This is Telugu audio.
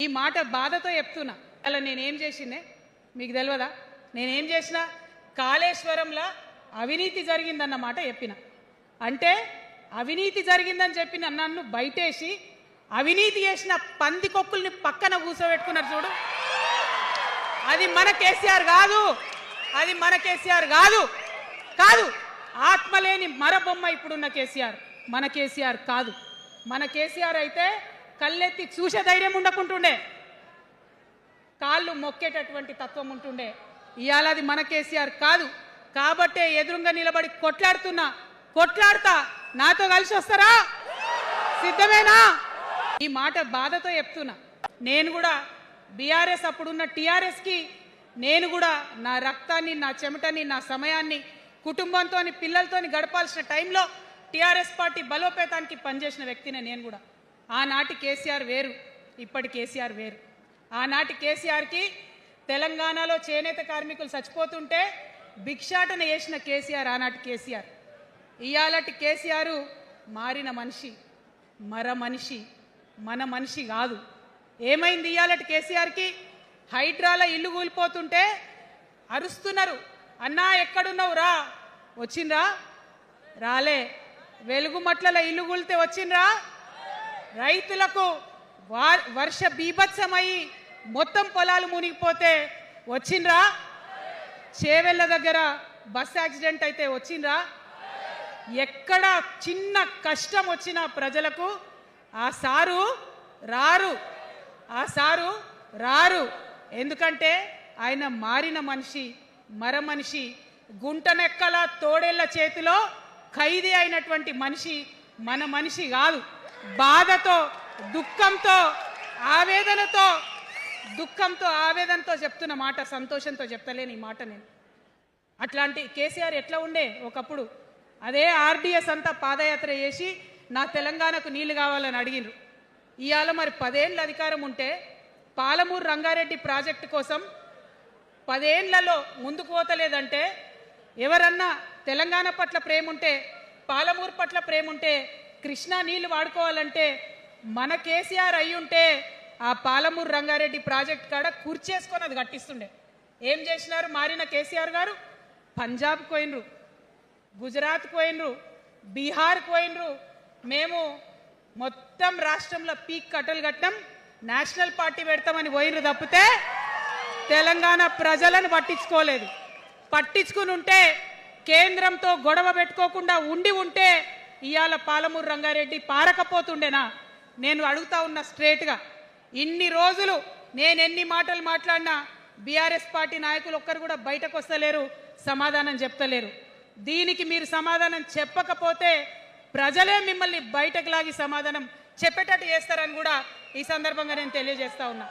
ఈ మాట బాధతో చెప్తున్నా. అలా నేనేం చేసిందే మీకు తెలియదా? నేనేం చేసినా కాళేశ్వరంలో అవినీతి జరిగిందన్న మాట చెప్పిన. అంటే అవినీతి జరిగిందని చెప్పిన నన్ను బయటేసి అవినీతి చేసిన పందికొక్కుల్ని పక్కన కూర్చోబెట్టుకున్నారు చూడు. అది మన కేసీఆర్ కాదు, అది మన కేసీఆర్ కాదు కాదు ఆత్మలేని మరబొమ్మ ఇప్పుడున్న కేసీఆర్. మన కేసీఆర్ కాదు. మన కేసీఆర్ అయితే కళ్ళెత్తి చూసే ధైర్యం ఉండకుంటుండే, కాళ్ళు మొక్కేటటువంటి తత్వం ఉంటుండే. ఇవాళ అది మన కేసీఆర్ కాదు. కాబట్టే ఎదురుగా నిలబడి కొట్లాడుతా. నాతో కలిసి వస్తారా? సిద్ధమేనా? ఈ మాట బాధతో చెప్తున్నా. నేను కూడా బీఆర్ఎస్ అప్పుడున్న టీఆర్ఎస్కి నేను కూడా నా రక్తాన్ని, నా చెమటని, నా సమయాన్ని కుటుంబంతో పిల్లలతో గడపాల్సిన టైంలో టీఆర్ఎస్ పార్టీ బలోపేతానికి పనిచేసిన వ్యక్తినే నేను కూడా. ఆనాటి కేసీఆర్ వేరు, ఇప్పటి కేసీఆర్ వేరు. ఆనాటి కేసీఆర్కి తెలంగాణలో చేనేత కార్మికులు చచ్చిపోతుంటే భిక్షాటన చేసిన కేసీఆర్ ఆనాటి కేసీఆర్. ఇయాలటి కేసీఆర్ మారిన మనిషి, మనిషి, మన మనిషి కాదు. ఏమైంది ఇయాలటి కేసీఆర్కి? హైడ్రాల ఇల్లు కూలిపోతుంటే అరుస్తున్నారు, అన్నా ఎక్కడున్నావు రా. వచ్చిండ్రా? రాలే. వెలుగుమట్ల ఇల్లు కూలితే వచ్చిండ్రా? రైతులకు వర్ష బీభత్సమయ్యి మొత్తం పొలాలు మునిగిపోతే వచ్చిండ్రా? చేవెళ్ళ దగ్గర బస్ యాక్సిడెంట్ అయితే వచ్చిండ్రా? ఎక్కడ చిన్న కష్టం వచ్చినా ప్రజలకు ఆ సారు రారు. ఎందుకంటే ఆయన మారిన మనిషి, మనిషి, గుంటనెక్కల తోడేళ్ల చేతిలో ఖైదీ అయినటువంటి మనిషి, మన మనిషి కాదు. బాధతో, దుఃఖంతో, ఆవేదనతో చెప్తున్న మాట, సంతోషంతో చెప్తలేని ఈ మాట నేను. అట్లాంటి కేసీఆర్ ఎట్లా ఉండే ఒకప్పుడు? అదే ఆర్డీఎస్ అంతా పాదయాత్ర చేసి నా తెలంగాణకు నీళ్లు కావాలని అడిగినరు. ఇవాళ మరి 10 ఏళ్ళ అధికారం ఉంటే పాలమూరు రంగారెడ్డి ప్రాజెక్టు కోసం 10 ఏళ్లలో ముందుకు పోతలేదంటే, ఎవరన్నా తెలంగాణ పట్ల ప్రేమ ఉంటే, పాలమూరు పట్ల ప్రేమ ఉంటే, కృష్ణా నీళ్లు వాడుకోవాలంటే మన కేసీఆర్ అయ్యుంటే ఆ పాలమూరు రంగారెడ్డి ప్రాజెక్ట్ కాడ కూర్చేసుకొని అది కట్టిస్తుండే. ఏం చేసినారు మారిన కేసీఆర్ గారు? పంజాబ్ పోయినరు, గుజరాత్ పోయినరు, బీహార్ పోయినరు. మేము మొత్తం రాష్ట్రంలో పీక్ కట్టలు కట్టాం, నేషనల్ పార్టీ పెడతామని పోయినరు తప్పితే తెలంగాణ ప్రజలను పట్టించుకోలేదు. పట్టించుకుని ఉంటే, కేంద్రంతో గొడవ పెట్టుకోకుండా ఉంటే ఇవాళ పాలమూరు రంగారెడ్డి పారకపోతుండేనా? నేను అడుగుతా ఉన్న స్ట్రేట్గా. ఇన్ని రోజులు నేను ఎన్ని మాటలు మాట్లాడినా బీఆర్ఎస్ పార్టీ నాయకులు ఒక్కరు కూడా బయటకు వస్తలేరు, సమాధానం చెప్తలేరు. దీనికి మీరు సమాధానం చెప్పకపోతే ప్రజలే మిమ్మల్ని బయటకు లాగి సమాధానం చెప్పేటట్టు చేస్తారని కూడా ఈ సందర్భంగా నేను తెలియజేస్తా ఉన్నా.